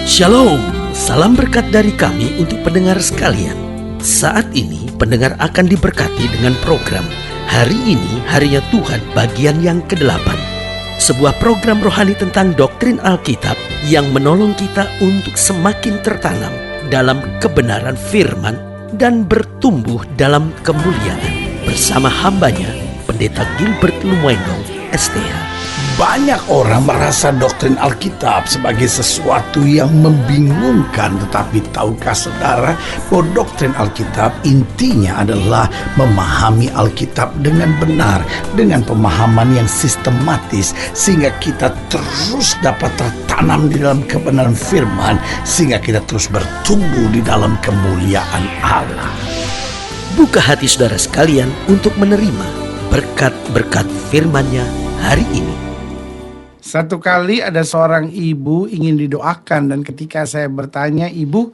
Shalom, salam berkat dari kami untuk pendengar sekalian. Saat ini pendengar akan diberkati dengan program Hari Ini Harinya Tuhan bagian yang ke-8. Sebuah program rohani tentang doktrin Alkitab yang menolong kita untuk semakin tertanam dalam kebenaran firman dan bertumbuh dalam kemuliaan. Bersama hambanya, Pendeta Gilbert Lumwendong, STH. Banyak orang merasa doktrin Alkitab sebagai sesuatu yang membingungkan. Tetapi tahukah saudara bahwa doktrin Alkitab intinya adalah memahami Alkitab dengan benar, dengan pemahaman yang sistematis, sehingga kita terus dapat tertanam di dalam kebenaran firman, sehingga kita terus bertumbuh di dalam kemuliaan Allah. Buka hati saudara sekalian untuk menerima berkat-berkat firman-Nya hari ini. Satu kali ada seorang ibu ingin didoakan, dan ketika saya bertanya, "Ibu,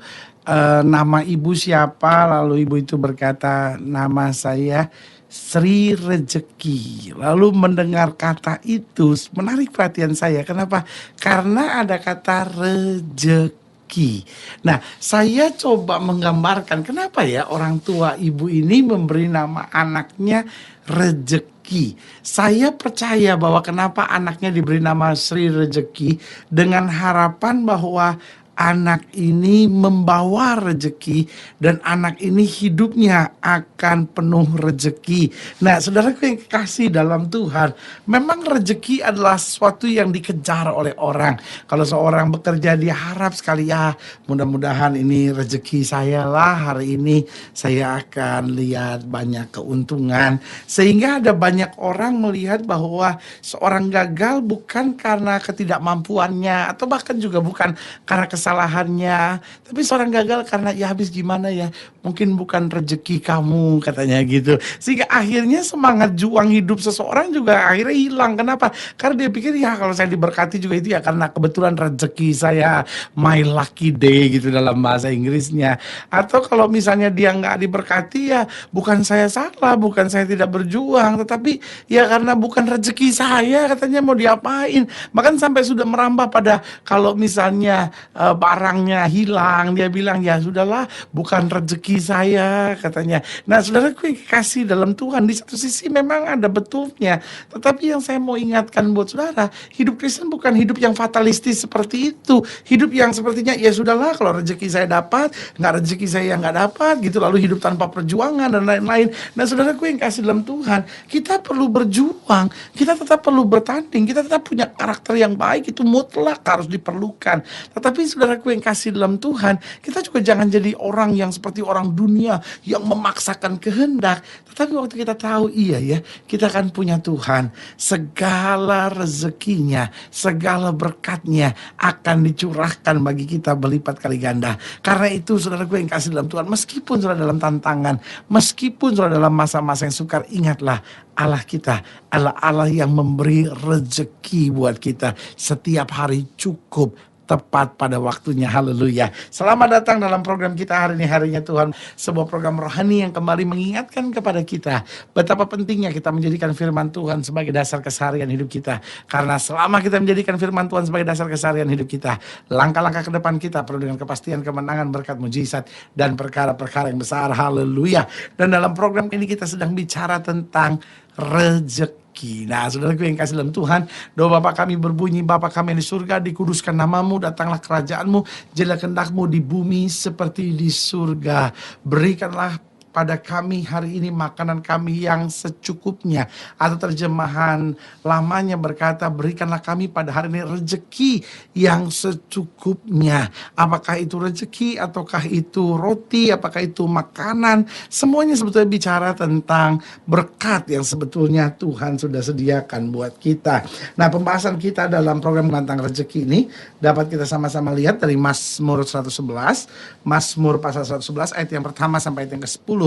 nama ibu siapa?" Lalu ibu itu berkata, "Nama saya Sri Rejeki." Lalu mendengar kata itu menarik perhatian saya. Kenapa? Karena ada kata rejeki. Nah, saya coba menggambarkan kenapa ya orang tua ibu ini memberi nama anaknya Rejeki. Saya percaya bahwa kenapa anaknya diberi nama Sri Rejeki dengan harapan bahwa anak ini membawa rejeki dan anak ini hidupnya akan penuh rejeki. Nah, saudaraku yang kekasih dalam Tuhan, memang rejeki adalah sesuatu yang dikejar oleh orang. Kalau seorang bekerja, dia harap sekali, ya mudah-mudahan ini rejeki saya lah, hari ini saya akan lihat banyak keuntungan. Sehingga ada banyak orang melihat bahwa seorang gagal bukan karena ketidakmampuannya, atau bahkan juga bukan karena kesalahannya, tapi seorang gagal karena ya habis gimana ya, mungkin bukan rezeki kamu, katanya gitu. Sehingga akhirnya semangat juang hidup seseorang juga akhirnya hilang. Kenapa? Karena dia pikir ya kalau saya diberkati juga itu ya karena kebetulan rezeki saya, my lucky day gitu dalam bahasa Inggrisnya. Atau kalau misalnya dia nggak diberkati, ya bukan saya salah, bukan saya tidak berjuang, tetapi ya karena bukan rezeki saya, katanya mau diapain. Bahkan sampai sudah merambah pada kalau misalnya barangnya hilang, dia bilang ya sudahlah, bukan rezeki saya, katanya. Nah, saudaraku yang kasih dalam Tuhan, di satu sisi memang ada betulnya, tetapi yang saya mau ingatkan buat saudara, hidup Kristen bukan hidup yang fatalistis seperti itu. Hidup yang sepertinya ya sudahlah, kalau rezeki saya dapat, nggak rezeki saya nggak dapat gitu, lalu hidup tanpa perjuangan dan lain-lain. Nah, saudaraku yang kasih dalam Tuhan, kita perlu berjuang, kita tetap perlu bertanding, kita tetap punya karakter yang baik, itu mutlak harus diperlukan. Tetapi saudaraku yang kasih dalam Tuhan, kita juga jangan jadi orang yang seperti orang dunia yang memaksakan kehendak. Tetapi waktu kita tahu iya ya, kita akan punya Tuhan, segala rezekinya, segala berkatnya akan dicurahkan bagi kita berlipat kali ganda. Karena itu saudaraku yang kasih dalam Tuhan, meskipun saudara dalam tantangan, meskipun saudara dalam masa-masa yang sukar, ingatlah Allah kita adalah Allah yang memberi rezeki buat kita setiap hari cukup, tepat pada waktunya. Haleluya. Selamat datang dalam program kita hari ini, Harinya Tuhan. Sebuah program rohani yang kembali mengingatkan kepada kita betapa pentingnya kita menjadikan firman Tuhan sebagai dasar keseharian hidup kita. Karena selama kita menjadikan firman Tuhan sebagai dasar keseharian hidup kita, langkah-langkah ke depan kita penuh dengan kepastian, kemenangan, berkat, mujizat, dan perkara-perkara yang besar. Haleluya. Dan dalam program ini kita sedang bicara tentang rezeki. Nah, saudaraku yang kasih dalam Tuhan, doa Bapa kami berbunyi, Bapa kami yang di surga, dikuduskan namamu, datanglah kerajaanmu, jadilah kehendakmu di bumi seperti di surga. Berikanlah pada kami hari ini makanan kami yang secukupnya. Atau terjemahan lamanya berkata, berikanlah kami pada hari ini rezeki yang secukupnya. Apakah itu rezeki, ataukah itu roti, apakah itu makanan, semuanya sebetulnya bicara tentang berkat yang sebetulnya Tuhan sudah sediakan buat kita. Nah, pembahasan kita dalam program tentang rezeki ini dapat kita sama-sama lihat dari Mazmur 111, Mazmur pasal 111 ayat yang pertama sampai ayat yang ke-10.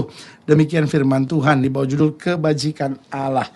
Demikian firman Tuhan di bawah judul kebajikan Allah.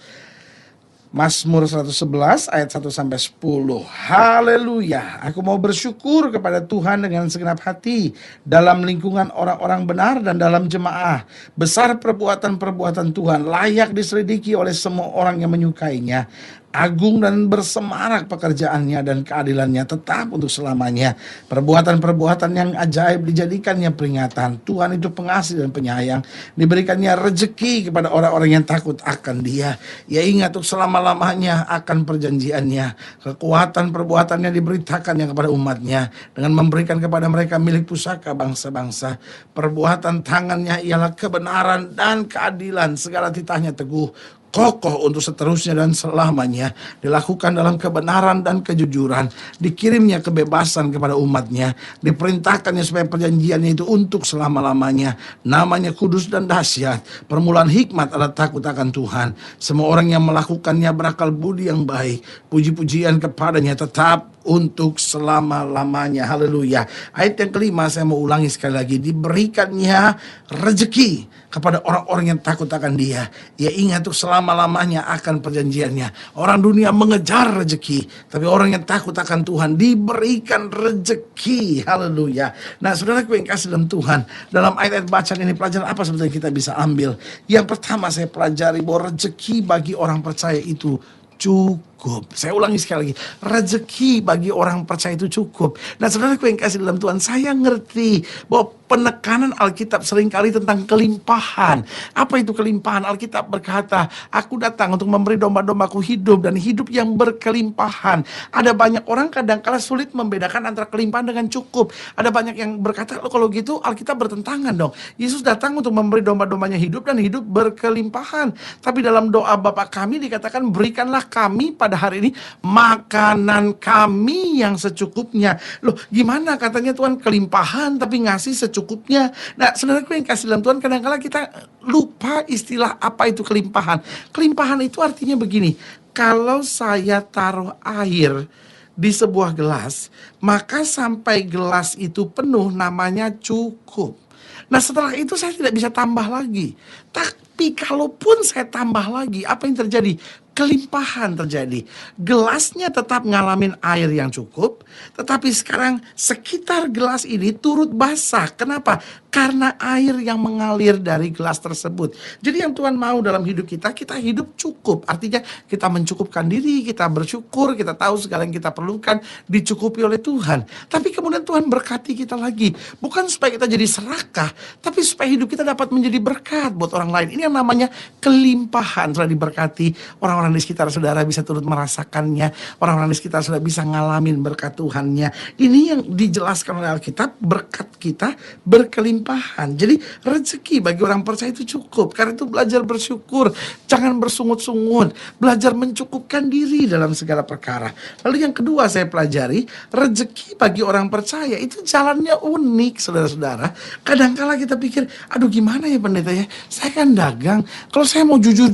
Mazmur 111 ayat 1 sampai 10. Haleluya. Aku mau bersyukur kepada Tuhan dengan segenap hati, dalam lingkungan orang-orang benar dan dalam jemaah. Besar perbuatan-perbuatan Tuhan, layak diselidiki oleh semua orang yang menyukainya. Agung dan bersemarak pekerjaannya dan keadilannya tetap untuk selamanya. Perbuatan-perbuatan yang ajaib dijadikannya peringatan. Tuhan itu pengasih dan penyayang. Diberikannya rezeki kepada orang-orang yang takut akan Dia. Ia ingat untuk selama-lamanya akan perjanjiannya. Kekuatan perbuatannya diberitakannya kepada umatnya dengan memberikan kepada mereka milik pusaka bangsa-bangsa. Perbuatan tangannya ialah kebenaran dan keadilan. Segala titahnya teguh, kokoh untuk seterusnya dan selamanya, dilakukan dalam kebenaran dan kejujuran, dikirimnya kebebasan kepada umatnya, diperintahkannya supaya perjanjiannya itu untuk selama-lamanya, namanya kudus dan dahsyat. Permulaan hikmat adalah takut akan Tuhan. Semua orang yang melakukannya berakal budi yang baik. Puji-pujian kepadanya tetap untuk selama-lamanya. Haleluya. Ayat yang kelima saya mau ulangi sekali lagi. Diberikannya rezeki kepada orang-orang yang takut akan Dia. Ia ingat untuk selama-lamanya akan perjanjiannya. Orang dunia mengejar rezeki, tapi orang yang takut akan Tuhan diberikan rezeki. Haleluya. Nah, saudaraku yang kasih dalam Tuhan, dalam ayat-ayat bacaan ini pelajaran apa sebetulnya kita bisa ambil? Yang pertama saya pelajari bahwa rezeki bagi orang percaya itu cukup. Saya ulangi sekali lagi, rezeki bagi orang percaya itu cukup. Nah, saudaraku yang kasih dalam Tuhan, saya ngerti bahwa penekanan Alkitab seringkali tentang kelimpahan. Apa itu kelimpahan? Alkitab berkata, aku datang untuk memberi domba-dombaku hidup dan hidup yang berkelimpahan. Ada banyak orang kadang-kala sulit membedakan antara kelimpahan dengan cukup. Ada banyak yang berkata, kalau gitu Alkitab bertentangan dong. Yesus datang untuk memberi domba-dombanya hidup dan hidup berkelimpahan. Tapi dalam doa Bapa kami dikatakan, berikanlah kami pada hari ini makanan kami yang secukupnya. Loh, gimana katanya Tuhan kelimpahan tapi ngasih secukupnya? Nah, saudaraku yang kasih dalam Tuhan, kadang-kala kita lupa istilah apa itu kelimpahan. Kelimpahan itu artinya begini, kalau saya taruh air di sebuah gelas, maka sampai gelas itu penuh namanya cukup. Nah, setelah itu saya tidak bisa tambah lagi. Tapi kalaupun saya tambah lagi, apa yang terjadi? Kelimpahan terjadi. Gelasnya tetap ngalamin air yang cukup, tetapi sekarang sekitar gelas ini turut basah. Kenapa? Karena air yang mengalir dari gelas tersebut. Jadi yang Tuhan mau dalam hidup kita, kita hidup cukup. Artinya kita mencukupkan diri, kita bersyukur, kita tahu segala yang kita perlukan dicukupi oleh Tuhan. Tapi kemudian Tuhan berkati kita lagi. Bukan supaya kita jadi serakah, tapi supaya hidup kita dapat menjadi berkat buat orang lain. Ini yang namanya kelimpahan. Sudah diberkati, orang-orang di sekitar saudara bisa turut merasakannya. Orang-orang di sekitar saudara bisa ngalamin berkat Tuhannya. Ini yang dijelaskan oleh Alkitab, berkat kita berkelimpahan. Jadi rezeki bagi orang percaya itu cukup. Karena itu belajar bersyukur, jangan bersungut-sungut, belajar mencukupkan diri dalam segala perkara. Lalu yang kedua saya pelajari, rezeki bagi orang percaya itu jalannya unik, saudara-saudara. Kadang-kala kita pikir, aduh gimana ya pendeta ya, saya kan dagang, kalau saya mau jujur,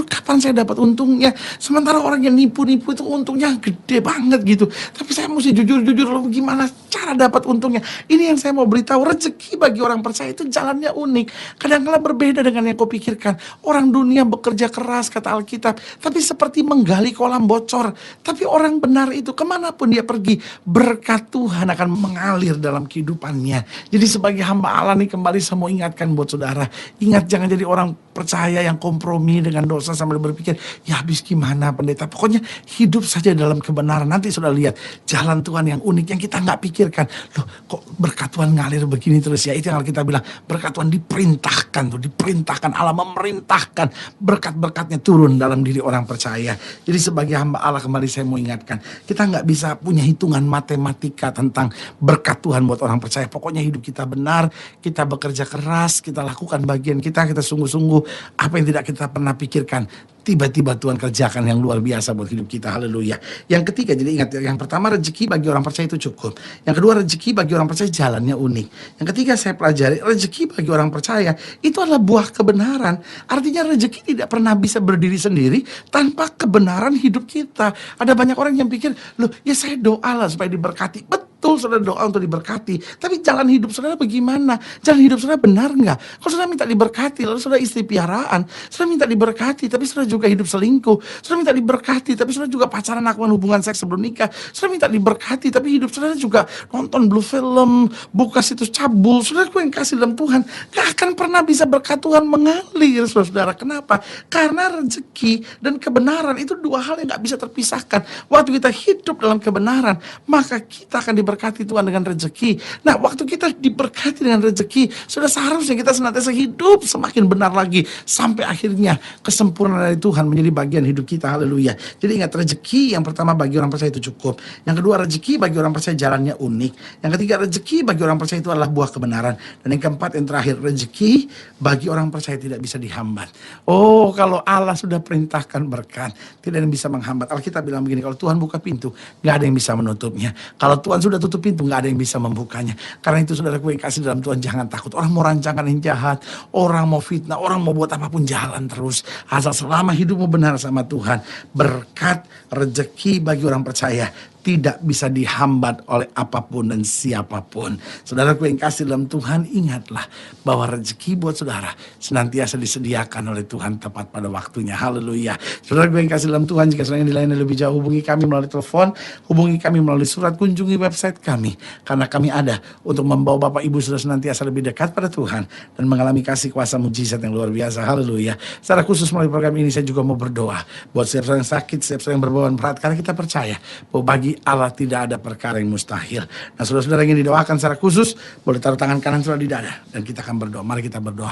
kapan saya dapat untungnya? Sementara orang yang nipu-nipu itu untungnya gede banget gitu. Tapi saya mesti jujur, lalu gimana cara dapat untungnya? Ini yang saya mau beritahu, rezeki bagi orang percaya itu jalannya unik. Kadang-kala berbeda dengan yang kau pikirkan. Orang dunia bekerja keras, kata Alkitab, tapi seperti menggali kolam bocor. Tapi orang benar itu kemanapun dia pergi, berkat Tuhan akan mengalir dalam kehidupannya. Jadi sebagai hamba Allah nih, kembali saya mau ingatkan buat saudara, ingat jangan jadi orang percaya yang kompromi dengan dosa sambil berpikir, ya habis gimana pendeta, pokoknya hidup saja dalam kebenaran. Nanti sudah lihat jalan Tuhan yang unik yang kita nggak pikirkan. Loh, kok berkat Tuhan ngalir begini terus ya? Itu yang kita bilang, berkat Tuhan diperintahkan, Allah memerintahkan berkat-berkatnya turun dalam diri orang percaya. Jadi sebagai hamba Allah, kembali saya mau ingatkan, kita nggak bisa punya hitungan matematika tentang berkat Tuhan buat orang percaya. Pokoknya hidup kita benar, kita bekerja keras, kita lakukan bagian kita sungguh-sungguh, apa yang tidak kita pernah pikirkan, tiba-tiba Tuhan kerjakan yang luar biasa buat hidup kita. Haleluya. Yang ketiga, jadi ingat, yang pertama rezeki bagi orang percaya itu cukup. Yang kedua, rezeki bagi orang percaya jalannya unik. Yang ketiga saya pelajari, rezeki bagi orang percaya itu adalah buah kebenaran. Artinya rezeki tidak pernah bisa berdiri sendiri tanpa kebenaran hidup kita. Ada banyak orang yang pikir, loh ya saya doa lah supaya diberkati. Betul. betul saudara doa untuk diberkati, tapi jalan hidup saudara bagaimana? Jalan hidup saudara benar nggak? Kalau saudara minta diberkati, lalu saudara istri piaraan, saudara minta diberkati, tapi saudara juga hidup selingkuh, saudara minta diberkati, tapi saudara juga pacaran melakukan hubungan seks sebelum nikah, saudara minta diberkati, tapi hidup saudara juga nonton blue film, buka situs cabul, saudara yang kasih dalam Tuhan, gak akan pernah bisa berkat Tuhan mengalir, saudara. Kenapa? Karena rezeki dan kebenaran itu dua hal yang gak bisa terpisahkan. Waktu kita hidup dalam kebenaran, maka kita akan diberkati Tuhan dengan rezeki. Nah, waktu kita diberkati dengan rezeki, sudah seharusnya kita senantiasa hidup semakin benar lagi, sampai akhirnya kesempurnaan dari Tuhan menjadi bagian hidup kita. Haleluya. Jadi ingat, rezeki yang pertama bagi orang percaya itu cukup. Yang kedua, rezeki bagi orang percaya jalannya unik. Yang ketiga, rezeki bagi orang percaya itu adalah buah kebenaran. Dan yang keempat, yang terakhir, rezeki bagi orang percaya tidak bisa dihambat. Oh, kalau Allah sudah perintahkan berkat, tidak ada yang bisa menghambat. Alkitab bilang begini, kalau Tuhan buka pintu, gak ada yang bisa menutupnya. Kalau Tuhan sudah tutup pintu, gak ada yang bisa membukanya. Karena itu saudaraku yang kasih dalam Tuhan, jangan takut. Orang mau rancangan yang jahat, orang mau fitnah, orang mau buat apapun, jalan terus. Asal selama hidupmu benar sama Tuhan, berkat, rezeki bagi orang percaya tidak bisa dihambat oleh apapun dan siapapun. Saudaraku yang kasih dalam Tuhan, ingatlah bahwa rezeki buat saudara senantiasa disediakan oleh Tuhan tepat pada waktunya. Haleluya. Saudaraku yang kasih dalam Tuhan, jika saudara yang dilayani lebih jauh, hubungi kami melalui telepon, hubungi kami melalui surat, kunjungi website kami. Karena kami ada untuk membawa Bapak Ibu saudara senantiasa lebih dekat pada Tuhan dan mengalami kasih kuasa mujizat yang luar biasa. Haleluya. Secara khusus melalui program ini saya juga mau berdoa buat setiap orang yang sakit, setiap orang yang berbau berat, karena kita percaya bahwa bagi Allah tidak ada perkara yang mustahil. Nah, saudara-saudara yang ingin didoakan secara khusus, boleh taruh tangan kanan saudara di dada, dan kita akan berdoa. Mari kita berdoa.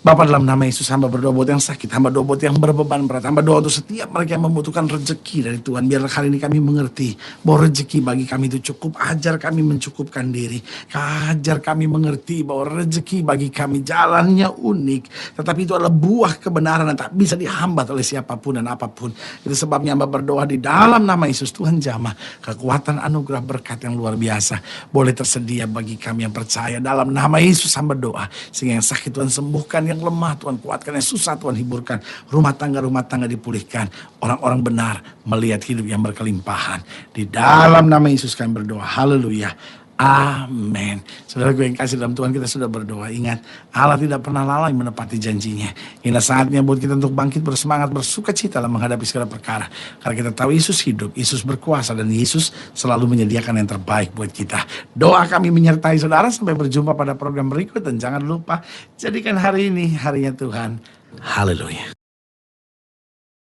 Bapa, dalam nama Yesus, hamba berdoa buat yang sakit, hamba doa buat yang berbeban berat, hamba doa untuk setiap mereka yang membutuhkan rezeki dari Tuhan. Biarlah kali ini kami mengerti bahwa rezeki bagi kami itu cukup. Ajar kami mencukupkan diri, ajar kami mengerti bahwa rezeki bagi kami jalannya unik, tetapi itu adalah buah kebenaran yang tak bisa dihambat oleh siapapun dan apapun. Itu sebabnya hamba berdoa di dalam nama Yesus, Tuhan jamah kekuatan, anugerah, berkat yang luar biasa boleh tersedia bagi kami yang percaya. Dalam nama Yesus hamba doa, sehingga yang sakit Tuhan sembuhkan, yang lemah Tuhan kuatkan, yang susah Tuhan hiburkan, rumah tangga dipulihkan, orang-orang benar melihat hidup yang berkelimpahan. Di dalam nama Yesus kami berdoa. Haleluya. Amin. Saudara gue yang kasih dalam Tuhan, kita sudah berdoa. Ingat, Allah tidak pernah lalai menepati janjinya. Inilah saatnya buat kita untuk bangkit bersemangat, bersuka cita dalam menghadapi segala perkara. Karena kita tahu Yesus hidup, Yesus berkuasa, dan Yesus selalu menyediakan yang terbaik buat kita. Doa kami menyertai saudara. Sampai berjumpa pada program berikut. Dan jangan lupa, jadikan hari ini harinya Tuhan. Haleluya.